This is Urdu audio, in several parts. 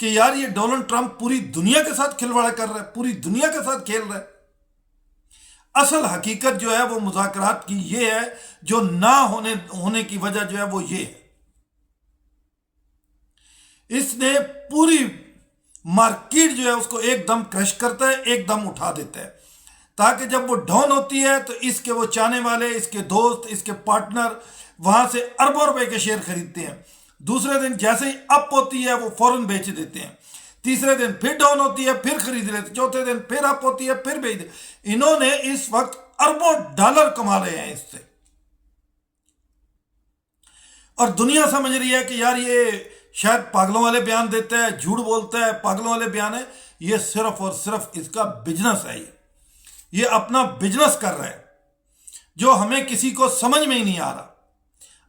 کہ یار یہ ڈونلڈ ٹرمپ پوری دنیا کے ساتھ کھلواڑا کر رہا ہے، پوری دنیا کے ساتھ کھیل رہا ہے۔ اصل حقیقت جو ہے وہ مذاکرات کی یہ ہے، جو نہ ہونے کی وجہ جو ہے وہ یہ ہے، اس نے پوری مارکیٹ جو ہے اس کو ایک دم کرش کرتا ہے، ایک دم اٹھا دیتا ہے، تاکہ جب وہ ڈاؤن ہوتی ہے تو اس کے وہ چاہنے والے، اس کے دوست، اس کے پارٹنر وہاں سے اربوں روپے کے شیئر خریدتے ہیں۔ دوسرے دن جیسے ہی اپ ہوتی ہے وہ فوراً بیچ دیتے ہیں، تیسرے دن پھر ڈاؤن ہوتی ہے پھر خرید لیتے، چوتھے دن پھر اپ ہوتی ہے پھر بیچ دیتے۔ انہوں نے اس وقت اربوں ڈالر کما رہے ہیں اس سے، اور دنیا سمجھ رہی ہے کہ یار یہ شاید پاگلوں والے بیان دیتا ہے، جھوٹ بولتا ہے، پاگلوں والے بیان ہے۔ یہ صرف اور صرف اس کا بزنس ہے، یہ اپنا بزنس کر رہا ہے، جو ہمیں کسی کو سمجھ میں ہی نہیں آ رہا۔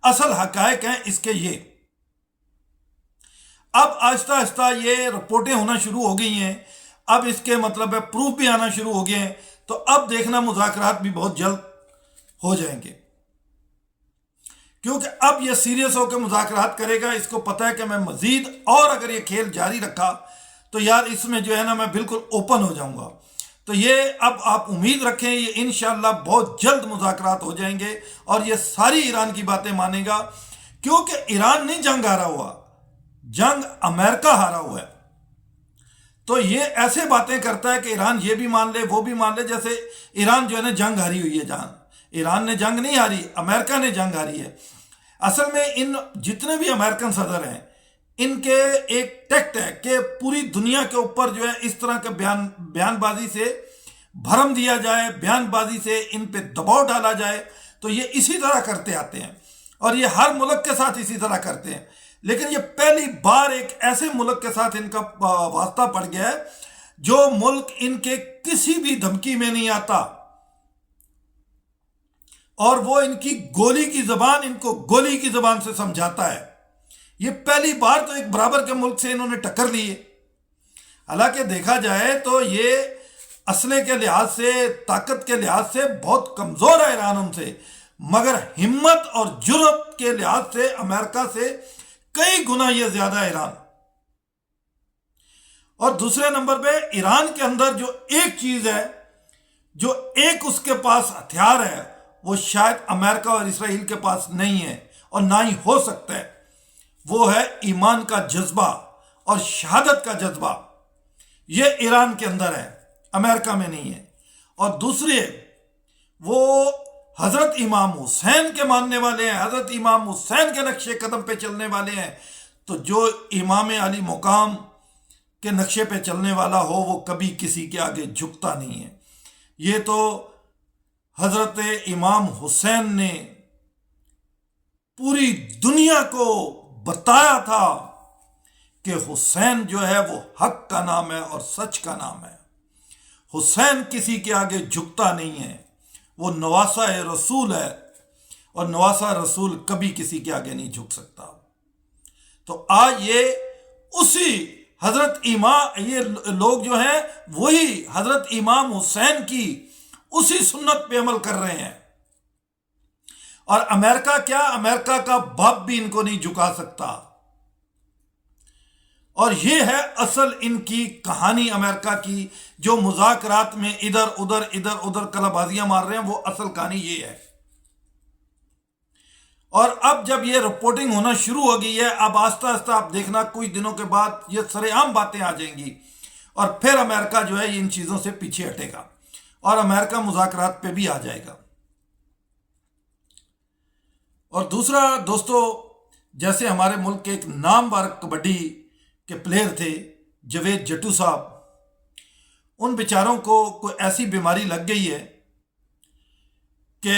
اصل حقائق ہیں اس کے یہ۔ اب آہستہ آہستہ یہ رپورٹیں ہونا شروع ہو گئی ہیں، اب اس کے مطلب ہے پروف بھی آنا شروع ہو گئے ہیں، تو اب دیکھنا مذاکرات بھی بہت جلد ہو جائیں گے، کیونکہ اب یہ سیریس ہو کے مذاکرات کرے گا۔ اس کو پتہ ہے کہ میں مزید اور اگر یہ کھیل جاری رکھا تو یار اس میں جو ہے نا میں بالکل اوپن ہو جاؤں گا۔ تو یہ اب آپ امید رکھیں، یہ انشاءاللہ بہت جلد مذاکرات ہو جائیں گے، اور یہ ساری ایران کی باتیں مانے گا، کیونکہ ایران نہیں جنگ ہارا ہوا، جنگ امریکہ ہارا ہوا ہے۔ تو یہ ایسے باتیں کرتا ہے کہ ایران یہ بھی مان لے وہ بھی مان لے، جیسے ایران جو ہے نا جنگ ہاری ہوئی ہے۔ جہاں ایران نے جنگ نہیں ہاری، امریکہ نے جنگ ہاری ہے۔ اصل میں ان جتنے بھی امریکن صدر ہیں، ان کے ایک ٹیکٹ ہے کہ پوری دنیا کے اوپر جو ہے اس طرح کے بیان بازی سے بھرم دیا جائے، بیان بازی سے ان پہ دباؤ ڈالا جائے۔ تو یہ اسی طرح کرتے آتے ہیں، اور یہ ہر ملک کے ساتھ اسی طرح کرتے ہیں، لیکن یہ پہلی بار ایک ایسے ملک کے ساتھ ان کا واسطہ پڑ گیا ہے جو ملک ان کے کسی بھی دھمکی میں نہیں آتا، اور وہ ان کی گولی کی زبان ان کو گولی کی زبان سے سمجھاتا ہے۔ یہ پہلی بار تو ایک برابر کے ملک سے انہوں نے ٹکر لی ہے۔ حالانکہ دیکھا جائے تو یہ اسلحے کے لحاظ سے، طاقت کے لحاظ سے بہت کمزور ہے ایران ان سے، مگر ہمت اور جرأت کے لحاظ سے امریکہ سے کئی گنا یہ زیادہ ہے ایران۔ اور دوسرے نمبر پہ ایران کے اندر جو ایک چیز ہے، جو ایک اس کے پاس ہتھیار ہے، وہ شاید امریکہ اور اسرائیل کے پاس نہیں ہے اور نہ ہی ہو سکتا ہے، وہ ہے ایمان کا جذبہ اور شہادت کا جذبہ۔ یہ ایران کے اندر ہے، امریکہ میں نہیں ہے۔ اور دوسرے وہ حضرت امام حسین کے ماننے والے ہیں، حضرت امام حسین کے نقشے قدم پہ چلنے والے ہیں۔ تو جو امام علی مقام کے نقشے پہ چلنے والا ہو وہ کبھی کسی کے آگے جھکتا نہیں ہے۔ یہ تو حضرت امام حسین نے پوری دنیا کو بتایا تھا کہ حسین جو ہے وہ حق کا نام ہے اور سچ کا نام ہے۔ حسین کسی کے آگے جھکتا نہیں ہے، وہ نواسہ رسول ہے، اور نواسہ رسول کبھی کسی کے آگے نہیں جھک سکتا۔ تو آج یہ اسی حضرت امام، یہ لوگ جو ہیں وہی حضرت امام حسین کی اسی سنت پہ عمل کر رہے ہیں، اور امریکہ کیا، امریکہ کا باپ بھی ان کو نہیں جھکا سکتا۔ اور یہ ہے اصل ان کی کہانی امریکہ کی، جو مذاکرات میں ادھر ادھر کلا بازیاں مار رہے ہیں، وہ اصل کہانی یہ ہے۔ اور اب جب یہ رپورٹنگ ہونا شروع ہو گئی ہے، اب آہستہ آہستہ آپ دیکھنا کچھ دنوں کے بعد یہ سر عام باتیں آ جائیں گی، اور پھر امریکہ جو ہے ان چیزوں سے پیچھے ہٹے گا، اور امریکہ مذاکرات پہ بھی آ جائے گا۔ اور دوسرا دوستو، جیسے ہمارے ملک کے ایک نامور کبڈی کے پلیئر تھے جاوید جٹو صاحب، ان بیچاروں کو کوئی ایسی بیماری لگ گئی ہے کہ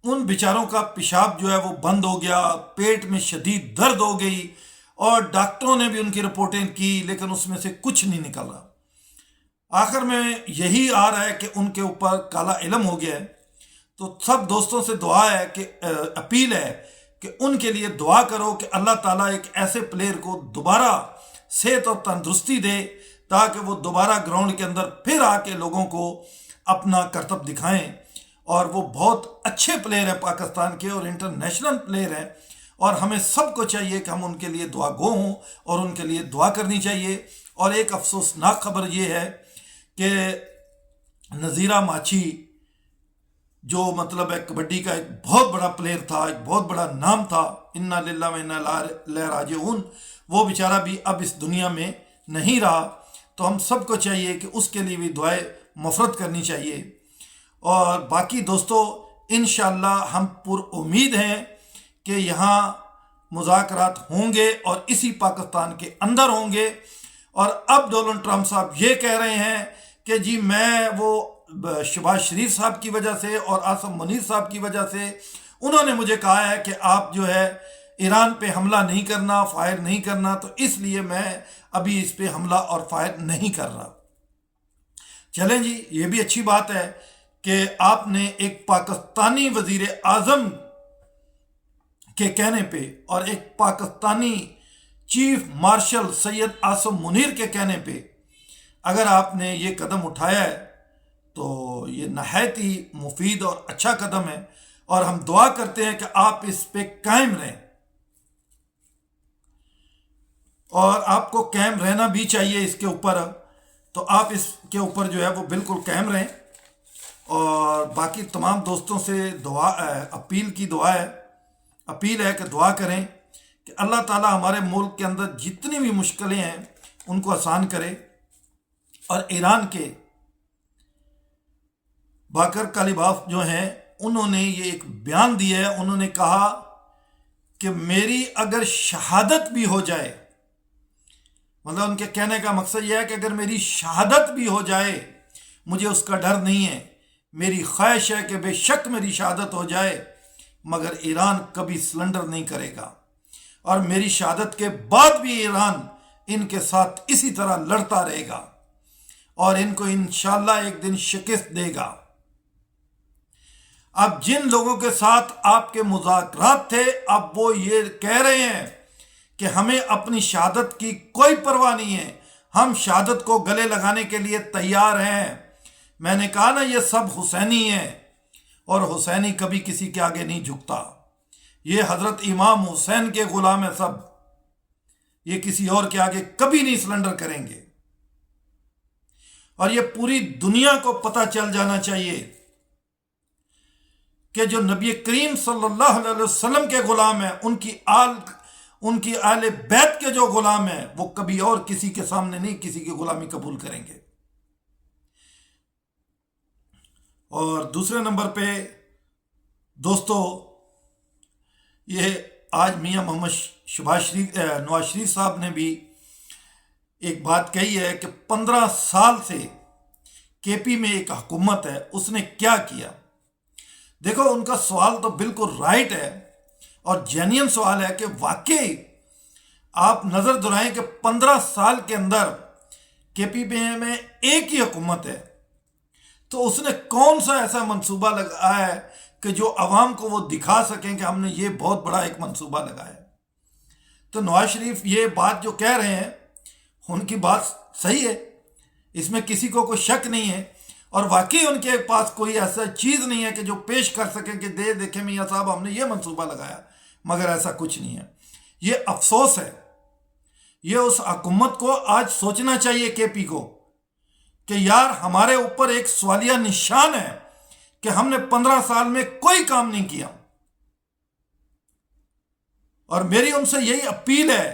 ان بیچاروں کا پیشاب جو ہے وہ بند ہو گیا، پیٹ میں شدید درد ہو گئی، اور ڈاکٹروں نے بھی ان کی رپورٹیں کی، لیکن اس میں سے کچھ نہیں نکل رہا۔ آخر میں یہی آ رہا ہے کہ ان کے اوپر کالا علم ہو گیا ہے۔ تو سب دوستوں سے دعا ہے کہ اپیل ہے کہ ان کے لیے دعا کرو کہ اللہ تعالیٰ ایک ایسے پلیئر کو دوبارہ صحت اور تندرستی دے، تاکہ وہ دوبارہ گراؤنڈ کے اندر پھر آ کے لوگوں کو اپنا کرتب دکھائیں۔ اور وہ بہت اچھے پلیئر ہیں پاکستان کے، اور انٹرنیشنل پلیئر ہیں، اور ہمیں سب کو چاہیے کہ ہم ان کے لیے دعا گو ہوں اور ان کے لیے دعا کرنی چاہیے۔ اور ایک افسوسناک خبر یہ ہے کہ نذیرہ ماچھی جو مطلب ہے کبڈی کا ایک بہت بڑا پلیئر تھا، ایک بہت بڑا نام تھا، انا للہ و انا الیہ راجعون، وہ بیچارہ بھی اب اس دنیا میں نہیں رہا۔ تو ہم سب کو چاہیے کہ اس کے لیے بھی دعائیں مفرت کرنی چاہیے۔ اور باقی دوستو انشاءاللہ ہم پر امید ہیں کہ یہاں مذاکرات ہوں گے اور اسی پاکستان کے اندر ہوں گے۔ اور اب ڈونلڈ ٹرمپ صاحب یہ کہہ رہے ہیں کہ جی میں وہ شہباز شریف صاحب کی وجہ سے اور عاصم منیر صاحب کی وجہ سے انہوں نے مجھے کہا ہے کہ آپ جو ہے ایران پہ حملہ نہیں کرنا، فائر نہیں کرنا، تو اس لیے میں ابھی اس پہ حملہ اور فائر نہیں کر رہا۔ چلیں جی، یہ بھی اچھی بات ہے کہ آپ نے ایک پاکستانی وزیر اعظم کے کہنے پہ اور ایک پاکستانی چیف مارشل سید عاصم منیر کے کہنے پہ اگر آپ نے یہ قدم اٹھایا ہے تو یہ نہایت ہی مفید اور اچھا قدم ہے، اور ہم دعا کرتے ہیں کہ آپ اس پہ قائم رہیں، اور آپ کو قائم رہنا بھی چاہیے اس کے اوپر۔ تو آپ اس کے اوپر جو ہے وہ بالکل قائم رہیں۔ اور باقی تمام دوستوں سے اپیل ہے کہ دعا کریں کہ اللہ تعالیٰ ہمارے ملک کے اندر جتنی بھی مشکلیں ہیں ان کو آسان کرے۔ اور ایران کے باقر کالیباف جو ہیں انہوں نے یہ ایک بیان دیا ہے، انہوں نے کہا کہ میری اگر شہادت بھی ہو جائے، مطلب ان کے کہنے کا مقصد یہ ہے کہ اگر میری شہادت بھی ہو جائے مجھے اس کا ڈر نہیں ہے، میری خواہش ہے کہ بے شک میری شہادت ہو جائے مگر ایران کبھی سلنڈر نہیں کرے گا، اور میری شہادت کے بعد بھی ایران ان کے ساتھ اسی طرح لڑتا رہے گا اور ان کو انشاءاللہ ایک دن شکست دے گا۔ اب جن لوگوں کے ساتھ آپ کے مذاکرات تھے اب وہ یہ کہہ رہے ہیں کہ ہمیں اپنی شہادت کی کوئی پرواہ نہیں ہے، ہم شہادت کو گلے لگانے کے لیے تیار ہیں۔ میں نے کہا نا یہ سب حسینی ہیں، اور حسینی کبھی کسی کے آگے نہیں جھکتا، یہ حضرت امام حسین کے غلام ہیں سب، یہ کسی اور کے آگے کبھی نہیں سلنڈر کریں گے۔ اور یہ پوری دنیا کو پتہ چل جانا چاہیے کہ جو نبی کریم صلی اللہ علیہ وسلم کے غلام ہیں، ان کی آل بیت کے جو غلام ہیں، وہ کبھی اور کسی کے سامنے نہیں کسی کی غلامی قبول کریں گے۔ اور دوسرے نمبر پہ دوستو یہ آج میاں محمد نواز شریف صاحب نے بھی ایک بات کہی ہے کہ 15 سال سے کے پی میں ایک حکومت ہے، اس نے کیا کیا۔ دیکھو ان کا سوال تو بالکل رائٹ ہے اور جینین سوال ہے کہ واقعی آپ نظر دہرائیں کہ 15 سال کے اندر کے پی میں ایک ہی حکومت ہے، تو اس نے کون سا ایسا منصوبہ لگایا ہے کہ جو عوام کو وہ دکھا سکیں کہ ہم نے یہ بہت بڑا ایک منصوبہ لگایا ہے۔ تو نواز شریف یہ بات جو کہہ رہے ہیں ان کی بات صحیح ہے، اس میں کسی کو کوئی شک نہیں ہے، اور واقعی ان کے پاس کوئی ایسا چیز نہیں ہے کہ جو پیش کر سکیں کہ دیکھیں میاں صاحب ہم نے یہ منصوبہ لگایا، مگر ایسا کچھ نہیں ہے۔ یہ افسوس ہے، یہ اس حکومت کو آج سوچنا چاہیے کے پی کو کہ یار ہمارے اوپر ایک سوالیہ نشان ہے کہ ہم نے 15 سال میں کوئی کام نہیں کیا، اور میری ان سے یہی اپیل ہے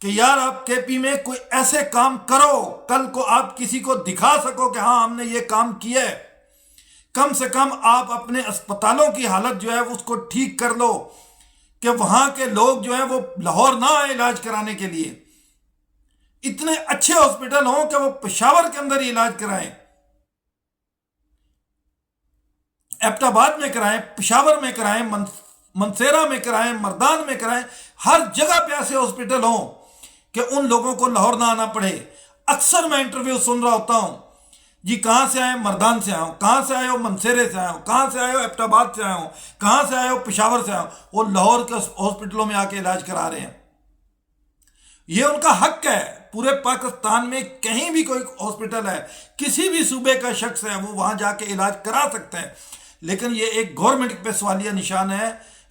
کہ یار آپ کے پی میں کوئی ایسے کام کرو کل کو آپ کسی کو دکھا سکو کہ ہاں ہم نے یہ کام کیا ہے۔ کم سے کم آپ اپنے اسپتالوں کی حالت جو ہے اس کو ٹھیک کر لو کہ وہاں کے لوگ جو ہیں وہ لاہور نہ آئے علاج کرانے کے لیے، اتنے اچھے ہاسپٹل ہوں کہ وہ پشاور کے اندر ہی علاج کرائیں، ایبٹ آباد میں کرائیں، پشاور میں کرائیں، منسیرہ میں کرائیں، مردان میں کرائیں، ہر جگہ پہ ایسے ہاسپٹل ہوں کہ ان لوگوں کو لاہور نہ آنا پڑے۔ اکثر میں انٹرویو سن رہا ہوتا ہوں، جی کہاں سے آئے؟ مردان سے آیا ہوں۔ کہاں سے آئے ہو؟ منسیرے سے آیا ہوں۔ کہاں سے آئے ہو؟ ایبٹ آباد سے آیا ہوں۔ کہاں سے آئے ہو؟ پشاور سے آیا ہوں۔ وہ لاہور کے ہاسپٹلوں میں آ کے علاج کرا رہے ہیں، یہ ان کا حق ہے۔ پورے پاکستان میں کہیں بھی کوئی ہاسپٹل ہے، کسی بھی صوبے کا شخص ہے، وہ وہاں جا کے علاج کرا سکتے ہیں، لیکن یہ ایک گورنمنٹ پہ سوالیہ نشان ہے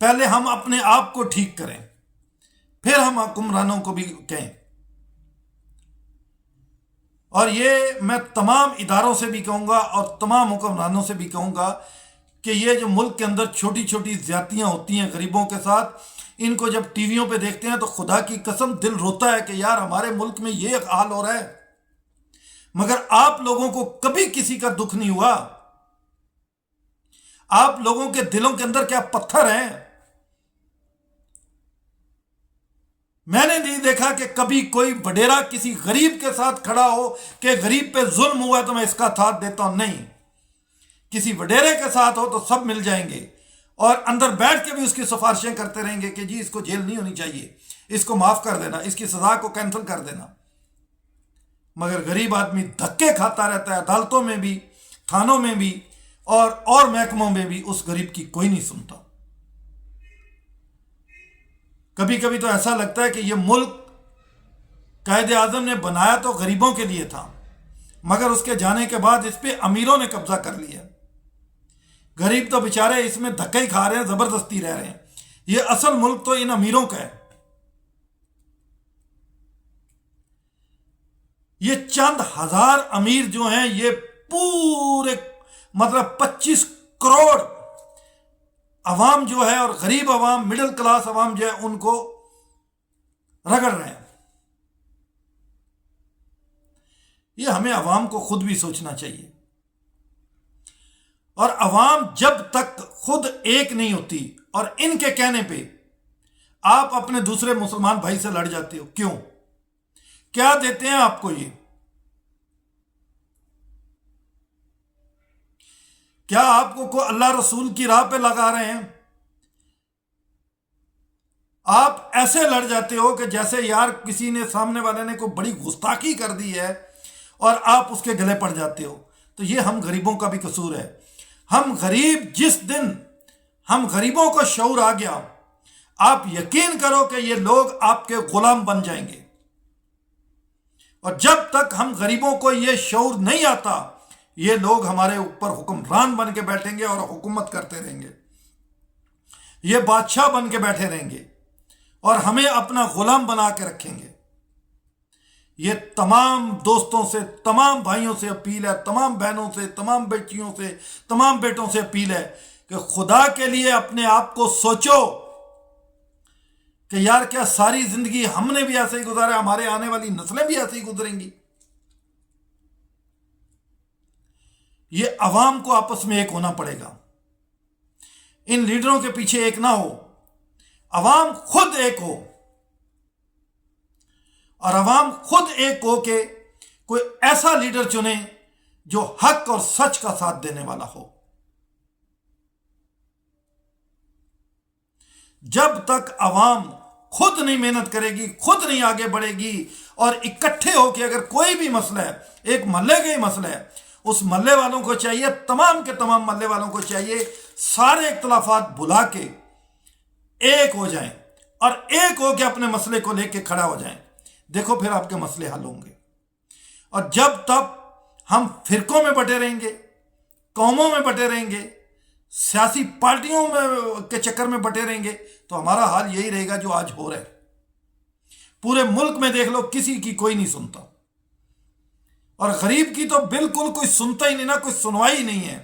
پہلے ہم اپنے آپ کو ٹھیک کریں، پھر ہم حکمرانوں کو بھی کہیں۔ اور یہ میں تمام اداروں سے بھی کہوں گا اور تمام حکمرانوں سے بھی کہوں گا کہ یہ جو ملک کے اندر چھوٹی چھوٹی زیادتیاں ہوتی ہیں غریبوں کے ساتھ، ان کو جب ٹی ویوں پہ دیکھتے ہیں تو خدا کی قسم دل روتا ہے کہ یار ہمارے ملک میں یہ حال ہو رہا ہے، مگر آپ لوگوں کو کبھی کسی کا دکھ نہیں ہوا۔ آپ لوگوں کے دلوں کے اندر کیا پتھر ہیں؟ میں نے نہیں دیکھا کہ کبھی کوئی وڈیرا کسی غریب کے ساتھ کھڑا ہو کہ غریب پہ ظلم ہوا تو میں اس کا ساتھ دیتا ہوں، نہیں۔ کسی وڈیرے کے ساتھ ہو تو سب مل جائیں گے اور اندر بیٹھ کے بھی اس کی سفارشیں کرتے رہیں گے کہ جی اس کو جیل نہیں ہونی چاہیے، اس کو معاف کر دینا، اس کی سزا کو کینسل کر دینا۔ مگر غریب آدمی دھکے کھاتا رہتا ہے، عدالتوں میں بھی، تھانوں میں بھی اور محکموں میں بھی اس غریب کی کوئی نہیں سنتا۔ کبھی کبھی تو ایسا لگتا ہے کہ یہ ملک قائد اعظم نے بنایا تو غریبوں کے لیے تھا، مگر اس کے جانے کے بعد اس پہ امیروں نے قبضہ کر لیا۔ غریب تو بیچارے اس میں دھکے ہی کھا رہے ہیں، زبردستی رہ رہے ہیں۔ یہ اصل ملک تو ان امیروں کا ہے۔ یہ چند ہزار امیر جو ہیں یہ پورے 25 کروڑ عوام جو ہے اور غریب عوام، مڈل کلاس عوام جو ہے ان کو رگڑ رہے ہیں۔ یہ ہمیں عوام کو خود بھی سوچنا چاہیے، اور عوام جب تک خود ایک نہیں ہوتی اور ان کے کہنے پہ آپ اپنے دوسرے مسلمان بھائی سے لڑ جاتے ہو، کیوں؟ کیا دیتے ہیں آپ کو؟ یہ کیا آپ کو اللہ رسول کی راہ پہ لگا رہے ہیں؟ آپ ایسے لڑ جاتے ہو کہ جیسے یار کسی نے، سامنے والے نے کوئی بڑی گستاخی کر دی ہے اور آپ اس کے گلے پڑ جاتے ہو۔ تو یہ ہم غریبوں کا بھی قصور ہے۔ ہم غریب، جس دن ہم غریبوں کو شعور آ گیا، آپ یقین کرو کہ یہ لوگ آپ کے غلام بن جائیں گے۔ اور جب تک ہم غریبوں کو یہ شعور نہیں آتا، یہ لوگ ہمارے اوپر حکمران بن کے بیٹھیں گے اور حکومت کرتے رہیں گے، یہ بادشاہ بن کے بیٹھے رہیں گے اور ہمیں اپنا غلام بنا کے رکھیں گے۔ یہ تمام دوستوں سے، تمام بھائیوں سے اپیل ہے، تمام بہنوں سے، تمام بیٹیوں سے، تمام بیٹوں سے اپیل ہے کہ خدا کے لیے اپنے آپ کو سوچو کہ یار کیا ساری زندگی ہم نے بھی ایسے ہی گزارا، ہمارے آنے والی نسلیں بھی ایسے ہی گزریں گی؟ یہ عوام کو آپس میں ایک ہونا پڑے گا، ان لیڈروں کے پیچھے ایک نہ ہو، عوام خود ایک ہو، اور عوام خود ایک ہو کہ کوئی ایسا لیڈر چنے جو حق اور سچ کا ساتھ دینے والا ہو۔ جب تک عوام خود نہیں محنت کرے گی، خود نہیں آگے بڑھے گی اور اکٹھے ہو کے اگر کوئی بھی مسئلہ ہے، ایک محلے کا ہی مسئلہ ہے، اس محلے والوں کو چاہیے، تمام کے تمام محلے والوں کو چاہیے سارے اختلافات بھلا کے ایک ہو جائیں اور ایک ہو کے اپنے مسئلے کو لے کے کھڑا ہو جائیں۔ دیکھو پھر آپ کے مسئلے حل ہوں گے۔ اور جب تک ہم فرقوں میں بٹے رہیں گے، قوموں میں بٹے رہیں گے، سیاسی پارٹیوں کے چکر میں بٹے رہیں گے، تو ہمارا حال یہی رہے گا جو آج ہو رہا ہے۔ پورے ملک میں دیکھ لو، کسی کی کوئی نہیں سنتا، اور غریب کی تو بالکل کوئی سنتا ہی نہیں، نہ کوئی سنوائی ہی نہیں ہے۔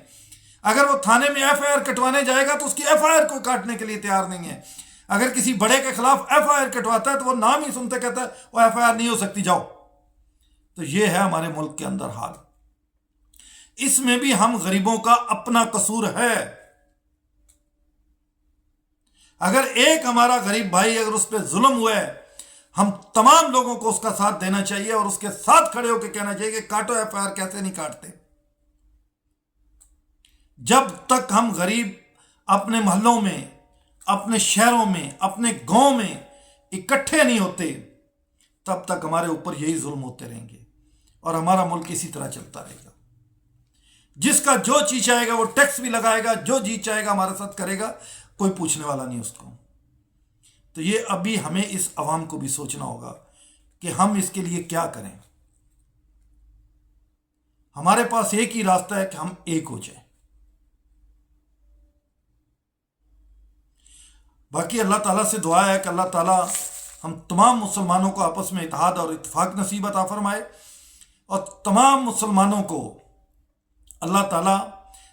اگر وہ تھانے میں ایف آئی آر کٹوانے جائے گا تو اس کی ایف آئی آر کو کاٹنے کے لیے تیار نہیں ہے۔ اگر کسی بڑے کے خلاف ایف آئی آر کٹواتا ہے تو وہ نام ہی سنتے کہتا ہے وہ ایف آئی آر نہیں ہو سکتی، جاؤ۔ تو یہ ہے ہمارے ملک کے اندر حال۔ اس میں بھی ہم غریبوں کا اپنا قصور ہے۔ اگر ایک ہمارا غریب بھائی اگر اس پہ ظلم ہوا ہے، ہم تمام لوگوں کو اس کا ساتھ دینا چاہیے اور اس کے ساتھ کھڑے ہو کے کہنا چاہیے کہ کاٹو ایف آئی آر۔ کیسے نہیں کاٹتے؟ جب تک ہم غریب اپنے محلوں میں، اپنے شہروں میں، اپنے گاؤں میں اکٹھے نہیں ہوتے، تب تک ہمارے اوپر یہی ظلم ہوتے رہیں گے اور ہمارا ملک اسی طرح چلتا رہے گا۔ جس کا جو چیز چاہے گا وہ ٹیکس بھی لگائے گا، جو جی چاہے گا ہمارے ساتھ کرے گا، کوئی پوچھنے والا نہیں اس کو۔ تو یہ ابھی ہمیں اس عوام کو بھی سوچنا ہوگا کہ ہم اس کے لیے کیا کریں۔ ہمارے پاس ایک ہی راستہ ہے کہ ہم ایک ہو جائیں۔ باقی اللہ تعالیٰ سے دعا ہے کہ اللہ تعالیٰ ہم تمام مسلمانوں کو آپس میں اتحاد اور اتفاق نصیب عطا فرمائے، اور تمام مسلمانوں کو اللہ تعالیٰ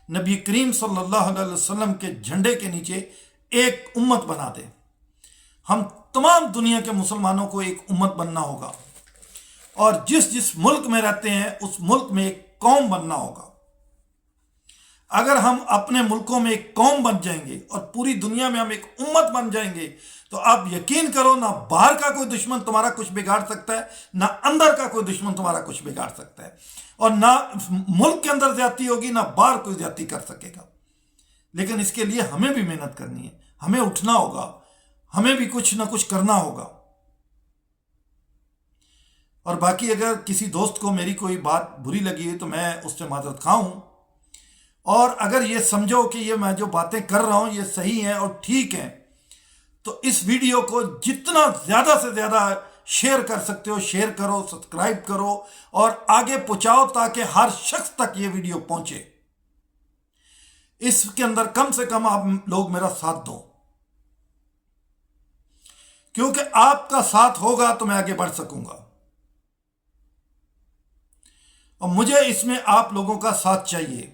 نبی کریم صلی اللہ علیہ وسلم کے جھنڈے کے نیچے ایک امت بنا دے۔ ہم تمام دنیا کے مسلمانوں کو ایک امت بننا ہوگا، اور جس ملک میں رہتے ہیں اس ملک میں ایک قوم بننا ہوگا۔ اگر ہم اپنے ملکوں میں ایک قوم بن جائیں گے اور پوری دنیا میں ہم ایک امت بن جائیں گے، تو آپ یقین کرو نہ باہر کا کوئی دشمن تمہارا کچھ بگاڑ سکتا ہے، نہ اندر کا کوئی دشمن تمہارا کچھ بگاڑ سکتا ہے، اور نہ ملک کے اندر زیادتی ہوگی، نہ باہر کوئی زیادتی کر سکے گا۔ لیکن اس کے لیے ہمیں بھی محنت کرنی ہے، ہمیں اٹھنا ہوگا، ہمیں بھی کچھ نہ کچھ کرنا ہوگا۔ اور باقی اگر کسی دوست کو میری کوئی بات بری لگی ہے تو میں اس سے معذرت خواہ ہوں، اور اگر یہ سمجھو کہ یہ میں جو باتیں کر رہا ہوں یہ صحیح ہیں اور ٹھیک ہیں، تو اس ویڈیو کو جتنا زیادہ سے زیادہ شیئر کر سکتے ہو شیئر کرو، سبسکرائب کرو اور آگے پہنچاؤ تاکہ ہر شخص تک یہ ویڈیو پہنچے۔ اس کے اندر کم سے کم آپ لوگ میرا ساتھ دو، کیونکہ آپ کا ساتھ ہوگا تو میں آگے بڑھ سکوں گا، اور مجھے اس میں آپ لوگوں کا ساتھ چاہیے۔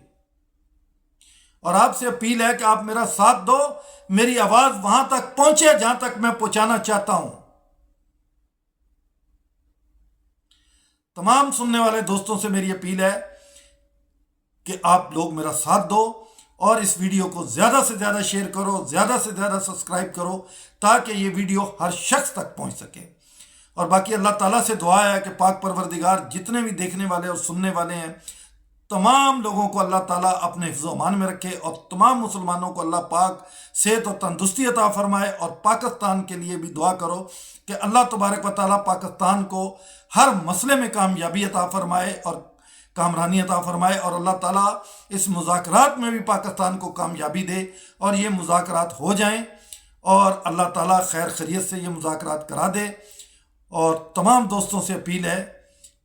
اور آپ سے اپیل ہے کہ آپ میرا ساتھ دو، میری آواز وہاں تک پہنچے جہاں تک میں پہنچانا چاہتا ہوں۔ تمام سننے والے دوستوں سے میری اپیل ہے کہ آپ لوگ میرا ساتھ دو اور اس ویڈیو کو زیادہ سے زیادہ شیئر کرو، زیادہ سے زیادہ سبسکرائب کرو، تاکہ یہ ویڈیو ہر شخص تک پہنچ سکے۔ اور باقی اللہ تعالیٰ سے دعا ہے کہ پاک پروردگار جتنے بھی دیکھنے والے اور سننے والے ہیں تمام لوگوں کو اللہ تعالیٰ اپنے حفظ و امان میں رکھے، اور تمام مسلمانوں کو اللہ پاک صحت اور تندرستی عطا فرمائے۔ اور پاکستان کے لیے بھی دعا کرو کہ اللہ تبارک و تعالیٰ پاکستان کو ہر مسئلے میں کامیابی عطا فرمائے اور کامرانی عطا فرمائے، اور اللہ تعالیٰ اس مذاکرات میں بھی پاکستان کو کامیابی دے اور یہ مذاکرات ہو جائیں، اور اللہ تعالیٰ خیر خیریت سے یہ مذاکرات کرا دے۔ اور تمام دوستوں سے اپیل ہے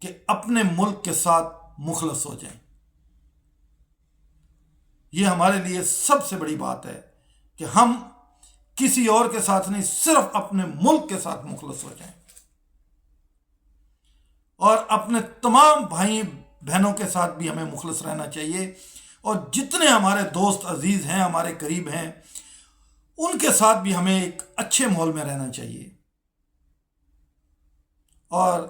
کہ اپنے ملک کے ساتھ مخلص ہو جائیں۔ یہ ہمارے لیے سب سے بڑی بات ہے کہ ہم کسی اور کے ساتھ نہیں، صرف اپنے ملک کے ساتھ مخلص ہو جائیں، اور اپنے تمام بھائی بہنوں کے ساتھ بھی ہمیں مخلص رہنا چاہیے، اور جتنے ہمارے دوست عزیز ہیں، ہمارے قریب ہیں، ان کے ساتھ بھی ہمیں ایک اچھے ماحول میں رہنا چاہیے۔ اور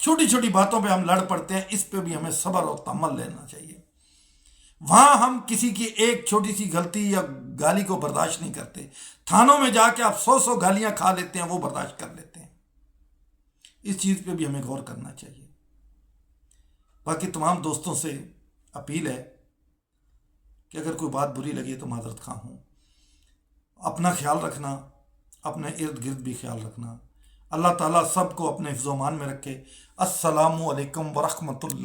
چھوٹی چھوٹی باتوں پہ ہم لڑ پڑتے ہیں، اس پہ بھی ہمیں صبر اور تحمل لینا چاہیے۔ وہاں ہم کسی کی ایک چھوٹی سی غلطی یا گالی کو برداشت نہیں کرتے، تھانوں میں جا کے آپ 100 گالیاں کھا لیتے ہیں، وہ برداشت کر لیتے ہیں۔ اس چیز پہ بھی ہمیں غور کرنا چاہیے۔ باقی تمام دوستوں سے اپیل ہے کہ اگر کوئی بات بری لگے تو معذرت خواہ ہوں۔ اپنا خیال رکھنا، اپنے ارد گرد بھی خیال رکھنا۔ اللہ تعالیٰ سب کو اپنے حفظ و امان میں رکھے۔ السلام علیکم ورحمۃ اللہ۔